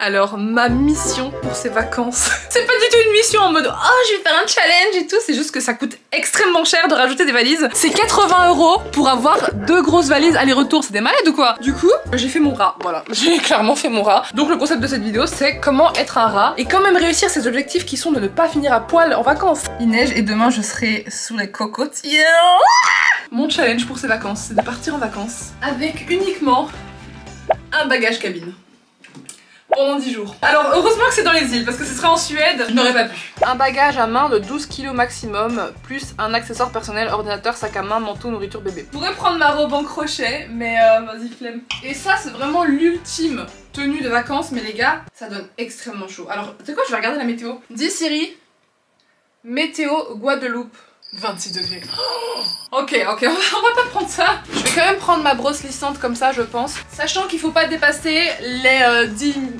Alors ma mission pour ces vacances, c'est pas du tout une mission en mode oh je vais faire un challenge et tout, c'est juste que ça coûte extrêmement cher de rajouter des valises. C'est 80 € pour avoir 2 grosses valises aller-retour, c'est des malades ou quoi? Du coup j'ai fait mon rat, voilà, j'ai clairement fait mon rat. Donc le concept de cette vidéo c'est comment être un rat et quand même réussir ces objectifs qui sont de ne pas finir à poil en vacances. Il neige et demain je serai sous les cocotiers. Mon challenge pour ces vacances c'est de partir en vacances avec uniquement un bagage cabine. Pendant 10 jours. Alors heureusement que c'est dans les îles parce que ce serait en Suède, je n'aurais pas pu. Un bagage à main de 12 kg maximum, plus un accessoire personnel, ordinateur, sac à main, manteau, nourriture bébé. Je pourrais prendre ma robe en crochet, mais vas-y flemme. Et ça c'est vraiment l'ultime tenue de vacances, mais les gars, ça donne extrêmement chaud. Alors tu sais quoi, je vais regarder la météo. Dis Siri, météo Guadeloupe. 26 degrés. Ok, on va pas prendre ça. Je vais quand même prendre ma brosse lissante comme ça, je pense. Sachant qu'il faut pas dépasser les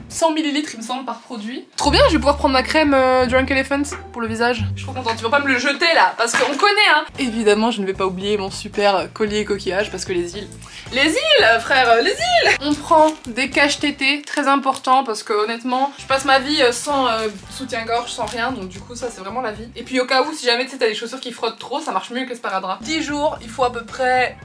100 ml il me semble par produit. Trop bien, je vais pouvoir prendre ma crème Drunk Elephant pour le visage. Je suis trop contente, tu vas pas me le jeter là, parce qu'on connaît hein. Évidemment, je ne vais pas oublier mon super collier coquillage parce que les îles. Les îles, frère, les îles. On prend des cache-tétés, très important parce que honnêtement, je passe ma vie sans soutien-gorge, sans rien, donc du coup ça c'est vraiment la vie. Et puis au cas où, si jamais tu sais t'as des chaussures qui frottent trop, ça marche mieux que sparadrap. 10 jours, il faut à peu près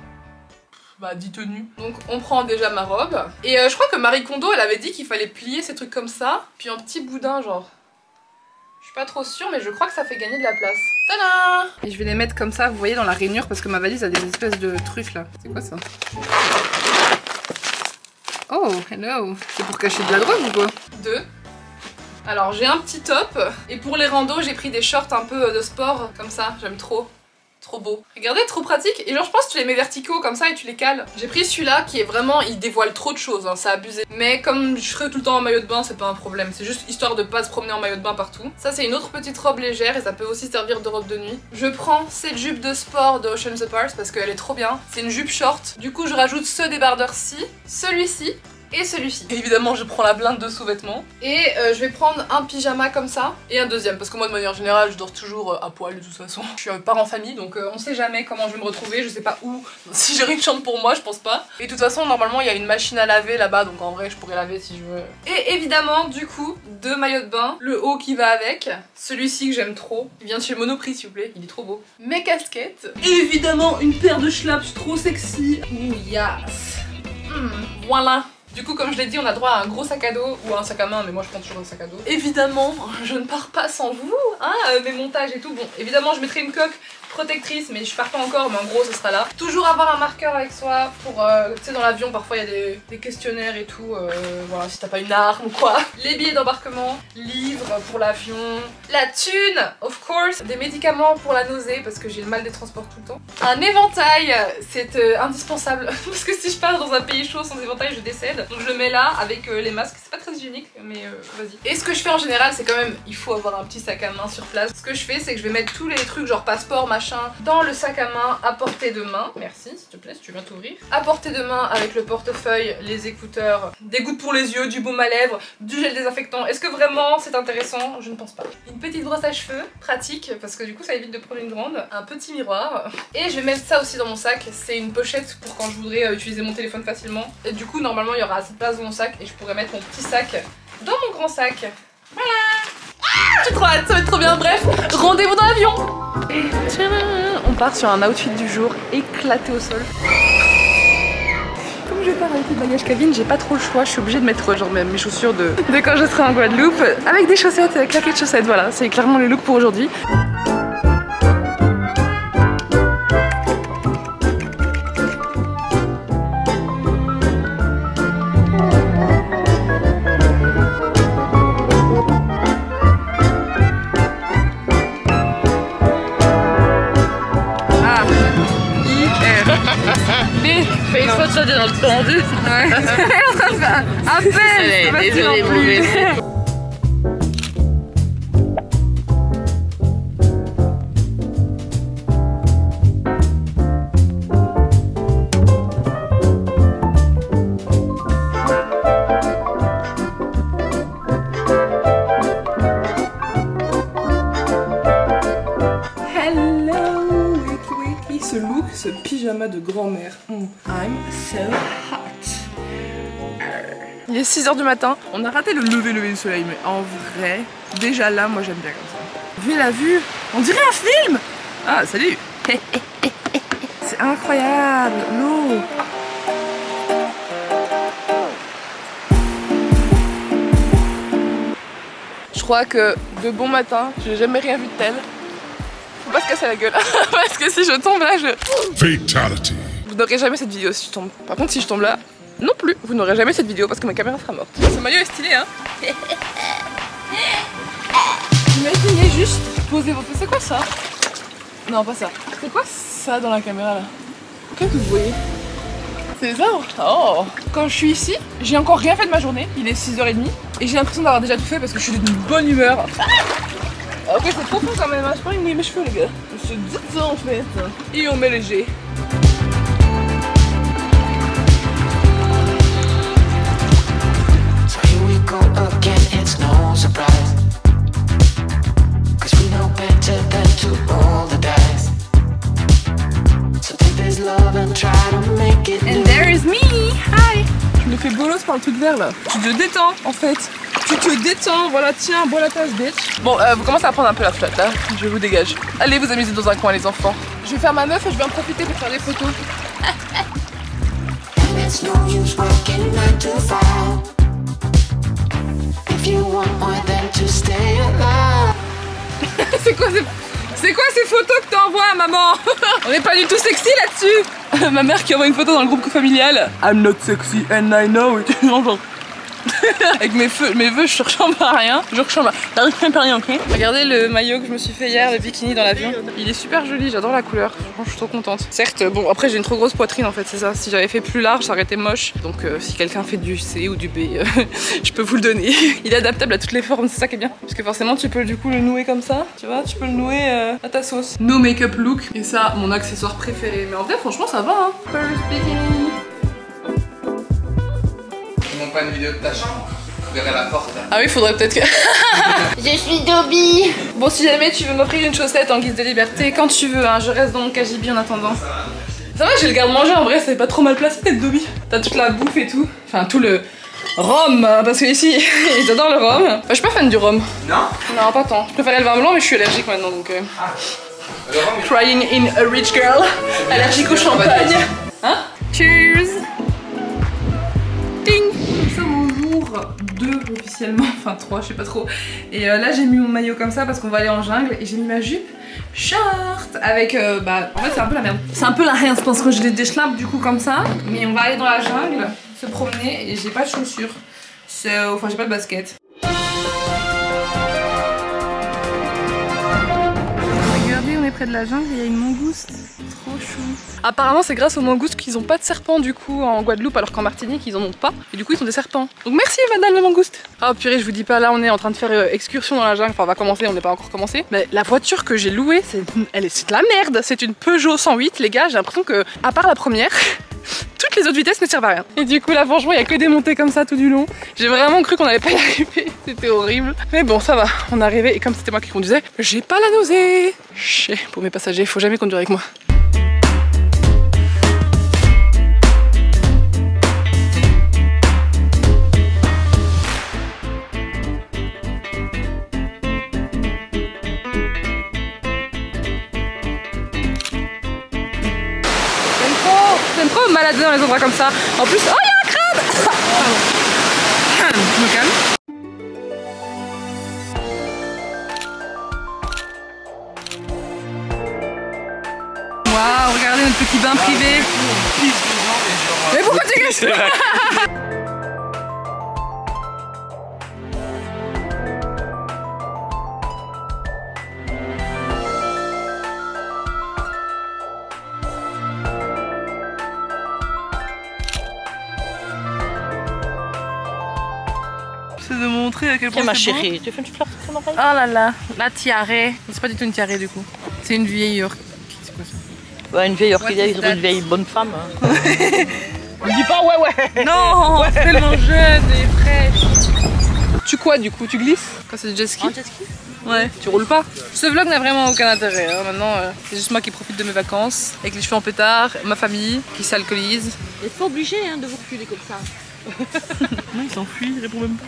10 tenues. Donc on prend déjà ma robe. Et je crois que Marie Kondo elle avait dit qu'il fallait plier ces trucs comme ça, puis en petit boudin genre. Je suis pas trop sûre mais je crois que ça fait gagner de la place. Tada! Et je vais les mettre comme ça, vous voyez, dans la rainure parce que ma valise a des espèces de trucs là. C'est quoi ça? Oh, hello! C'est pour cacher de la drogue ou quoi? 2. Alors j'ai un petit top et pour les randos j'ai pris des shorts un peu de sport comme ça, j'aime trop. Trop beau. Regardez, trop pratique. Et genre je pense que tu les mets verticaux comme ça et tu les cales. J'ai pris celui-là qui est vraiment, il dévoile trop de choses, hein, c'est abusé. Mais comme je serai tout le temps en maillot de bain, c'est pas un problème. C'est juste histoire de pas se promener en maillot de bain partout. Ça c'est une autre petite robe légère et ça peut aussi servir de robe de nuit. Je prends cette jupe de sport de Ocean's Apart parce qu'elle est trop bien. C'est une jupe short. Du coup je rajoute ce débardeur-ci, celui-ci. Et celui-ci. Évidemment je prends la blinde de sous-vêtements. Et je vais prendre un pyjama comme ça. Et un deuxième parce que moi de manière générale je dors toujours à poil de toute façon. Je suis parent famille donc on sait jamais comment je vais me retrouver. Je sais pas où. Si j'aurai une chambre pour moi je pense pas. Et de toute façon normalement il y a une machine à laver là-bas. Donc en vrai je pourrais laver si je veux. Et évidemment du coup 2 maillots de bain. Le haut qui va avec. Celui-ci que j'aime trop. Il vient de chez Monoprix s'il vous plaît. Il est trop beau. Mes casquettes. Et évidemment une paire de schlaps trop sexy. Ouh yes. Voilà. Du coup comme je l'ai dit on a droit à un gros sac à dos ou à un sac à main mais moi je prends toujours un sac à dos. Évidemment je ne pars pas sans vous hein, mes montages et tout. Bon évidemment je mettrai une coque protectrice mais je pars pas encore mais en gros ce sera là. Toujours avoir un marqueur avec soi pour tu sais dans l'avion parfois il y a des questionnaires et tout voilà si t'as pas une arme ou quoi. Les billets d'embarquement, livres pour l'avion, la thune of course, des médicaments pour la nausée parce que j'ai le mal des transports tout le temps. Un éventail c'est indispensable parce que si je pars dans un pays chaud sans éventail je décède. Donc je le mets là avec les masques, c'est pas très hygiénique mais vas-y. Et ce que je fais en général c'est quand même, il faut avoir un petit sac à main sur place. Ce que je fais c'est que je vais mettre tous les trucs genre passeport machin dans le sac à main à portée de main. Merci s'il te plaît si tu viens t'ouvrir. À portée de main avec le portefeuille, les écouteurs, des gouttes pour les yeux, du baume à lèvres, du gel désinfectant. Est-ce que vraiment c'est intéressant? Je ne pense pas. Une petite brosse à cheveux, pratique parce que du coup ça évite de prendre une grande. Un petit miroir. Et je vais mettre ça aussi dans mon sac. C'est une pochette pour quand je voudrais utiliser mon téléphone facilement. Et du coup normalement il y aura assez de place dans mon sac et je pourrais mettre mon petit sac dans mon grand sac. Voilà. J'ai trop hâte, ça va être trop bien. Bref, rendez-vous dans l'avion. Et tiens, on part sur un outfit du jour éclaté au sol. Comme je pars avec le bagage cabine, j'ai pas trop le choix. Je suis obligée de mettre genre même mes chaussures de quand je serai en Guadeloupe avec des chaussettes, claquettes chaussettes. Voilà, c'est clairement le look pour aujourd'hui. Fais une photo de notre tendu. Ouais. À peine. Désolée, mauvais. Ce look, ce pyjama de grand-mère. I'm so hot. Il Il est 6 h du matin. On a raté le lever du soleil, mais en vrai, déjà là, moi j'aime bien comme ça. Vu la vue, on dirait un film. Ah, salut. C'est incroyable, l'eau. Je crois que de bon matin, j'ai jamais rien vu de tel. Faut pas se casser la gueule, parce que si je tombe là, Fatality. Vous n'aurez jamais cette vidéo si je tombe. Par contre, si je tombe là, non plus, vous n'aurez jamais cette vidéo parce que ma caméra sera morte. Ce maillot est stylé, hein. Imaginez juste poser vos... C'est quoi ça? Non, pas ça. C'est quoi ça dans la caméra là? Qu'est-ce que vous voyez? C'est les arbres. Oh. Quand je suis ici, j'ai encore rien fait de ma journée. Il est 6 h 30 et j'ai l'impression d'avoir déjà tout fait parce que je suis d'une bonne humeur. Ok, c'est trop fond quand même, hein. Je peux pas mouiller mes cheveux, les gars. Je suis dit ça en fait. Et on met léger. So here we go again, it's no surprise. 'Cause we know better than to roll the dice. So take this love and try to make it And new. there is me. Hi. Je me fais bolos par le truc vert là. Tu te détends en fait. Tu te détends, voilà, tiens, bois la tasse, bitch. Bon, vous commencez à prendre un peu la flotte là. Je vous dégage. Allez vous amuser dans un coin, les enfants. Je vais faire ma meuf et je vais en profiter pour faire des photos. And it's no use working 9 to 5. If you want more than to stay alive. C'est quoi ces photos que t'envoies, maman? On n'est pas du tout sexy là-dessus. Ma mère qui envoie une photo dans le groupe familial. I'm not sexy and I know it. Avec mes vœux, je ressemble à rien. Je ressemble à rien, ok? Regardez le maillot que je me suis fait hier, le bikini dans l'avion. Il est super joli, j'adore la couleur. Franchement, je suis trop contente. Certes, bon, après j'ai une trop grosse poitrine en fait, c'est ça. Si j'avais fait plus large, ça aurait été moche. Donc si quelqu'un fait du C ou du B, je peux vous le donner. Il est adaptable à toutes les formes, c'est ça qui est bien. Parce que forcément, tu peux du coup le nouer comme ça. Tu vois, tu peux le nouer à ta sauce. No make-up look. Et ça, mon accessoire préféré. Mais en vrai, franchement, ça va, hein. First bikini. Pas une vidéo de ta chambre, vous verrez la porte. Ah oui, faudrait peut-être que... Je suis Dobby. Bon, si jamais tu veux m'offrir une chaussette en guise de liberté, quand tu veux, hein, je reste dans mon KGB en attendant. Ça va, j'ai le garde-manger, en vrai, c'est pas trop mal placé d'être Dobby. T'as toute la bouffe et tout. Enfin, tout le rhum, parce que ici, ils adorent le rhum. Enfin, je suis pas fan du rhum. Non? Non, pas tant. Je préférais le vin blanc, mais je suis allergique maintenant, donc... Le rhum, Crying in a rich girl. Allergique au champagne. Hein? Cheers. Ding. Nous sommes au jour 2 officiellement, enfin 3, je sais pas trop. Et là j'ai mis mon maillot comme ça parce qu'on va aller en jungle et j'ai mis ma jupe short avec bah en fait c'est un peu la merde. C'est un peu la rien, je pense que je les déchlape du coup comme ça. Mais on va aller dans la jungle, se promener et j'ai pas de chaussures. Enfin j'ai pas de basket. Regardez, on est près de la jungle et il y a une mangouste. Trop chou. Apparemment c'est grâce aux mangoustes qu'ils ont pas de serpents du coup en Guadeloupe alors qu'en Martinique ils en ont pas et du coup ils ont des serpents. Donc merci madame la mangouste. Oh purée, je vous dis pas, là on est en train de faire excursion dans la jungle, enfin on va commencer, on n'est pas encore commencé. Mais la voiture que j'ai louée c'est de la merde, c'est une Peugeot 108 les gars, j'ai l'impression que à part la première toutes les autres vitesses ne servent à rien. Et du coup là franchement il y a que des montées comme ça tout du long. J'ai vraiment cru qu'on allait pas y arriver, c'était horrible. Mais bon ça va, on est arrivé et comme c'était moi qui conduisais, j'ai pas la nausée. Chier, pour mes passagers, faut jamais conduire avec moi. J'aime trop me balader dans les endroits comme ça. En plus, oh il y a un crabe. Je me calme. Waouh, regardez notre petit bain privé. Mais pourquoi tu gâches? C'est de montrer à quel point Tiens ma c'est beau. chérie, tu fais une fleur sur mon oreille? Oh là là, la tiare. C'est pas du tout une tiare du coup. C'est une vieille orchidée. C'est quoi ça? Bah, une vieille orchidée sur une vieille bonne femme. Hein. On dit pas ouais. Non, c'est tellement jeune et fraîche. Tu quoi du coup? Tu glisses quand c'est du jet ski? Un jet ski? Ouais. Tu roules pas? Ce vlog n'a vraiment aucun intérêt. Hein. Maintenant, c'est juste moi qui profite de mes vacances avec les cheveux en pétard, ma famille qui s'alcoolise. Vous êtes pas obligé hein, de vous reculer comme ça. Non, il s'enfuit, il répond même pas.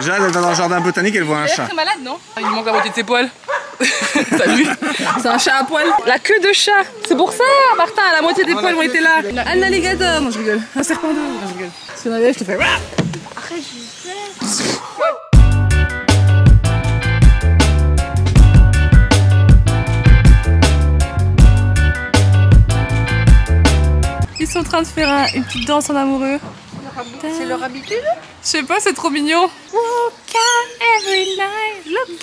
Jade, elle va dans le jardin botanique, elle voit un chat. Très malade, non? Il lui manque la moitié de ses poils. Salut. C'est un chat à poils. La queue de chat. C'est pour ça, Martin, la moitié des poils ont été là. Un alligator. Non, je rigole. Un serpent d'eau. Non, je rigole. Si on avait, je te fais. Arrête, je sais. Ils sont en train de faire une petite danse en amoureux. C'est leur habitude? Je sais pas, c'est trop mignon. Walk out every night, looking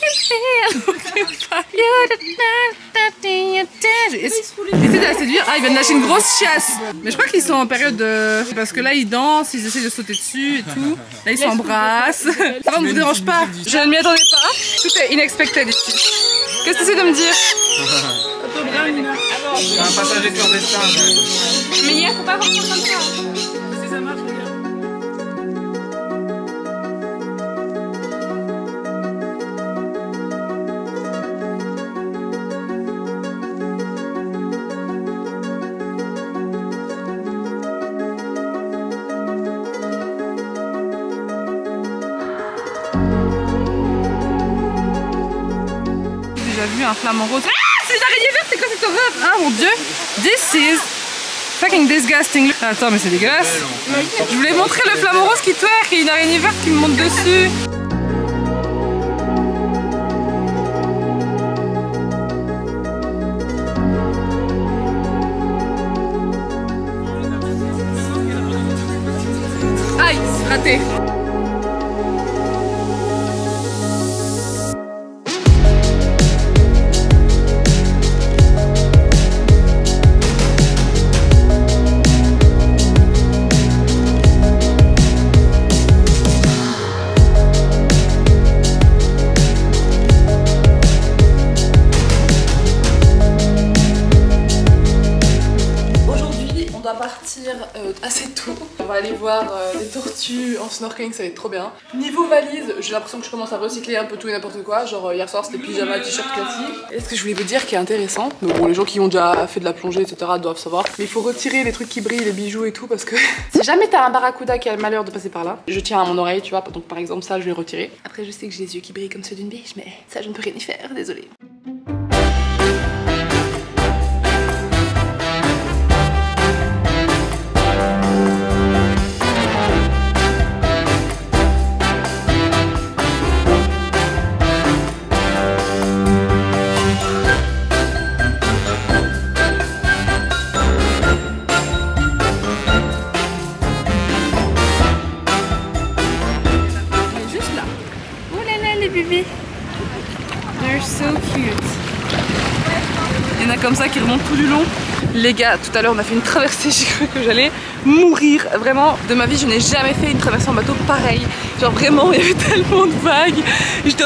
Essaye de la séduire. Ah, ils viennent lâcher une grosse chiasse. Mais je crois qu'ils sont en période de... Parce que là, ils dansent, ils essayent de sauter dessus et tout. Là, ils s'embrassent. Ça va, ne vous dérange pas. Je ne m'y attendais pas. Tout est unexpected ici. Qu'est-ce que tu essaies de me dire? C'est un passager clandestin. Mais hier, faut pas avoir ça comme ça. Si ça marche, regarde. J'ai déjà vu un flamant rose. Ah, c'est une araignée verte, c'est quoi cette horreur? Ah mon dieu, this is fucking disgusting. Attends, mais c'est dégueulasse. Je voulais montrer le flamant rose qui twerk et une araignée verte qui me monte dessus. Aïe, raté. Assez tôt. On va aller voir les tortues en snorkeling, ça va être trop bien. Niveau valise, j'ai l'impression que je commence à recycler un peu tout et n'importe quoi. Genre hier soir c'était pyjama, t-shirt classique. Et ce que je voulais vous dire qui est intéressant, mais bon les gens qui ont déjà fait de la plongée etc doivent savoir. Mais il faut retirer les trucs qui brillent, les bijoux et tout parce que si jamais t'as un barracuda qui a le malheur de passer par là, je tiens à mon oreille tu vois, donc par exemple ça je vais retirer. Après je sais que j'ai les yeux qui brillent comme ceux d'une biche mais ça je ne peux rien y faire, désolée. They're so cute. Il y en a comme ça qui remontent tout du long. Les gars, tout à l'heure on a fait une traversée, j'ai cru que j'allais mourir. Vraiment, de ma vie je n'ai jamais fait une traversée en bateau pareille. Genre vraiment, il y avait tellement de vagues. Et j'étais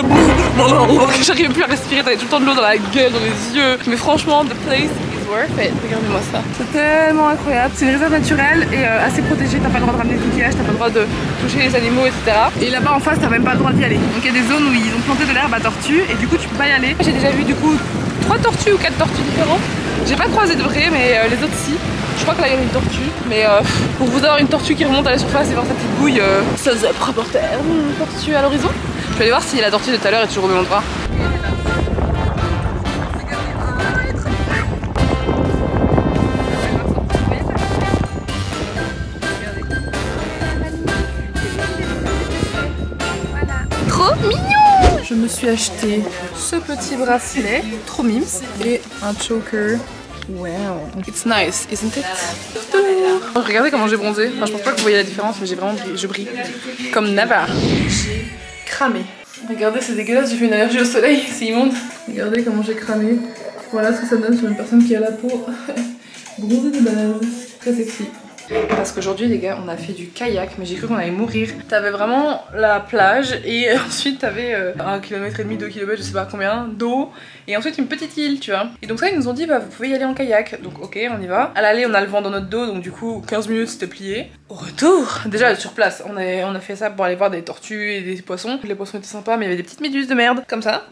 j'arrivais plus à respirer, t'avais tout le temps de l'eau dans la gueule, dans les yeux. Mais franchement, the place is worth it. Regardez-moi ça. C'est tellement incroyable. C'est une réserve naturelle et assez protégée. T'as pas le droit de ramener des coquillages, t'as pas le droit de toucher les animaux, etc. Et là-bas en face, t'as même pas le droit d'y aller. Donc il y a des zones où ils ont planté de l'herbe à tortues et du coup tu peux pas y aller. J'ai déjà vu du coup 3 tortues ou 4 tortues différentes. J'ai pas croisé de vraies, mais les autres si. Je crois que là il y a une tortue, mais pour vous avoir une tortue qui remonte à la surface et voir sa petite bouille, ça faisait reporter une tortue à l'horizon. Je vais aller voir si la tortue de tout à l'heure est toujours au même endroit. Trop mignon! Je me suis acheté ce petit bracelet, trop mimes, et un choker. Wow, it's nice, isn't it? Regardez comment j'ai bronzé. Enfin, je pense pas que vous voyez la différence, mais j'ai vraiment je brille comme never. J'ai cramé. Regardez, c'est dégueulasse, j'ai fait une allergie au soleil, c'est immonde. Regardez comment j'ai cramé. Voilà ce que ça donne sur une personne qui a la peau bronzée de base. Très sexy. Parce qu'aujourd'hui les gars on a fait du kayak mais j'ai cru qu'on allait mourir. T'avais vraiment la plage et ensuite t'avais 1,5 km, 2 km, je sais pas combien d'eau et ensuite une petite île tu vois. Et donc ça ils nous ont dit bah vous pouvez y aller en kayak, donc ok on y va. À l'aller on a le vent dans notre dos donc du coup 15 minutes c'était plié. Au retour, déjà sur place on a fait ça pour aller voir des tortues et des poissons. Les poissons étaient sympas mais il y avait des petites méduses de merde comme ça.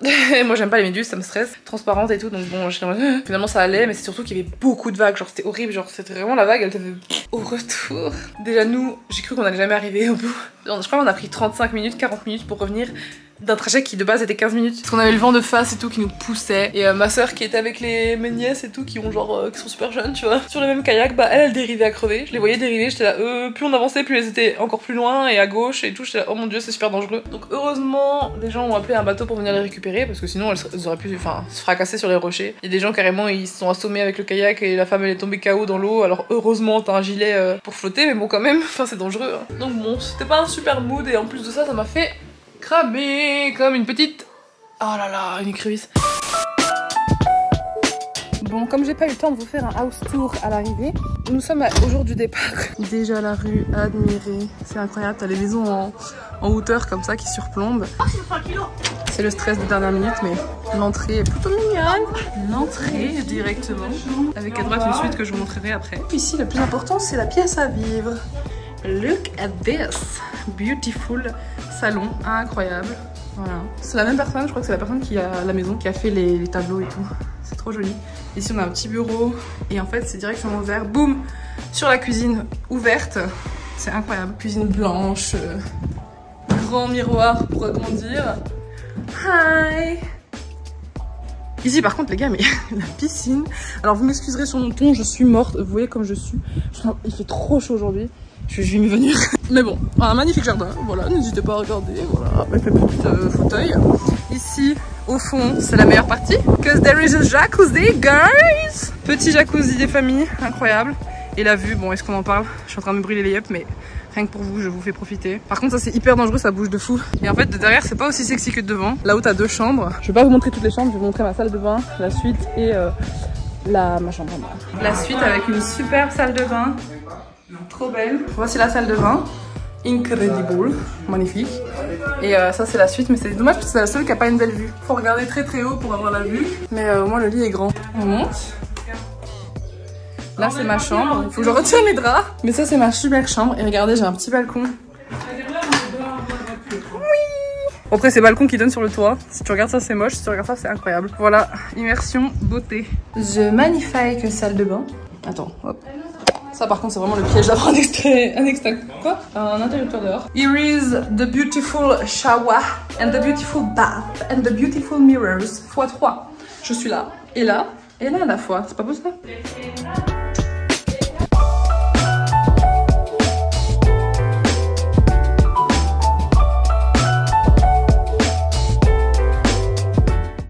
Moi j'aime pas les méduses, ça me stresse, transparentes et tout donc bon finalement ça allait mais c'est surtout qu'il y avait beaucoup de vagues, genre c'était horrible, genre c'était vraiment la vague elle t'avait... Au retour, déjà nous j'ai cru qu'on allait jamais arriver au bout. Je crois qu'on a pris 35 minutes, 40 minutes pour revenir d'un trajet qui de base était 15 minutes. Parce qu'on avait le vent de face et tout qui nous poussait. Et ma soeur qui était avec mes nièces et tout qui ont genre qui sont super jeunes tu vois. Sur le même kayak, bah elle dérivait à crever. Je les voyais dériver, j'étais là plus on avançait plus elles étaient encore plus loin et à gauche et tout. J'étais là oh mon dieu c'est super dangereux. Donc heureusement des gens ont appelé un bateau pour venir les récupérer parce que sinon elles auraient pu se fracasser sur les rochers. Il y a des gens carrément ils se sont assommés avec le kayak et la femme elle est tombée KO dans l'eau. Alors heureusement t'as un gilet pour flotter mais bon quand même, enfin c'est dangereux hein. Donc bon c'était pas un super mood et en plus de ça ça m'a fait cramer comme une petite... Oh là là, une écrevisse. Bon, comme j'ai pas eu le temps de vous faire un house tour à l'arrivée, nous sommes au jour du départ. Déjà la rue admirée, c'est incroyable, t'as les maisons en hauteur comme ça qui surplombent. C'est le stress de dernière minute, mais l'entrée est plutôt mignonne. L'entrée directement, avec à droite une suite que je vous montrerai après. Ici, le plus important, c'est la pièce à vivre. Look at this, beautiful salon, incroyable. Voilà, c'est la même personne, je crois que c'est la personne qui a la maison qui a fait les tableaux et tout. C'est trop joli. Ici on a un petit bureau et en fait c'est directement ouvert, boum, sur la cuisine ouverte. C'est incroyable. Cuisine blanche, grand miroir pour agrandir. Hi. Ici par contre les gars, mais la piscine. Alors vous m'excuserez sur mon ton, je suis morte. Vous voyez comme je suis. Il fait trop chaud aujourd'hui. Je vais m'y venir. Mais bon, un magnifique jardin, voilà, n'hésitez pas à regarder, voilà, avec le petit fauteuil. Ici, au fond, c'est la meilleure partie. Cause there is a jacuzzi, guys! Petit jacuzzi des familles, incroyable. Et la vue, bon, est-ce qu'on en parle? Je suis en train de me brûler les yeux, mais rien que pour vous, je vous fais profiter. Par contre, ça c'est hyper dangereux, ça bouge de fou. Et en fait, de derrière, c'est pas aussi sexy que de devant. Là où t'as 2 chambres. Je vais pas vous montrer toutes les chambres, je vais vous montrer ma salle de bain, la suite et ma chambre à moi. La suite avec une superbe salle de bain. Trop belle. Voici la salle de bain. Incredible. Magnifique. Et ça c'est la suite, mais c'est dommage parce que c'est la seule qui a pas une belle vue. Faut regarder très très haut pour avoir la vue. Mais au moins le lit est grand. On monte. Là c'est ma chambre. Il faut que je retire mes draps. Mais ça c'est ma super chambre. Et regardez, j'ai un petit balcon. Après c'est balcon qui donne sur le toit. Si tu regardes ça c'est moche, si tu regardes ça c'est incroyable. Voilà, immersion beauté. The magnifique salle de bain. Attends, hop. Ça par contre c'est vraiment le piège d'avoir un interrupteur dehors. Here is the beautiful shower and the beautiful bath and the beautiful mirrors. x3. Je suis là et là à la fois. C'est pas beau ça?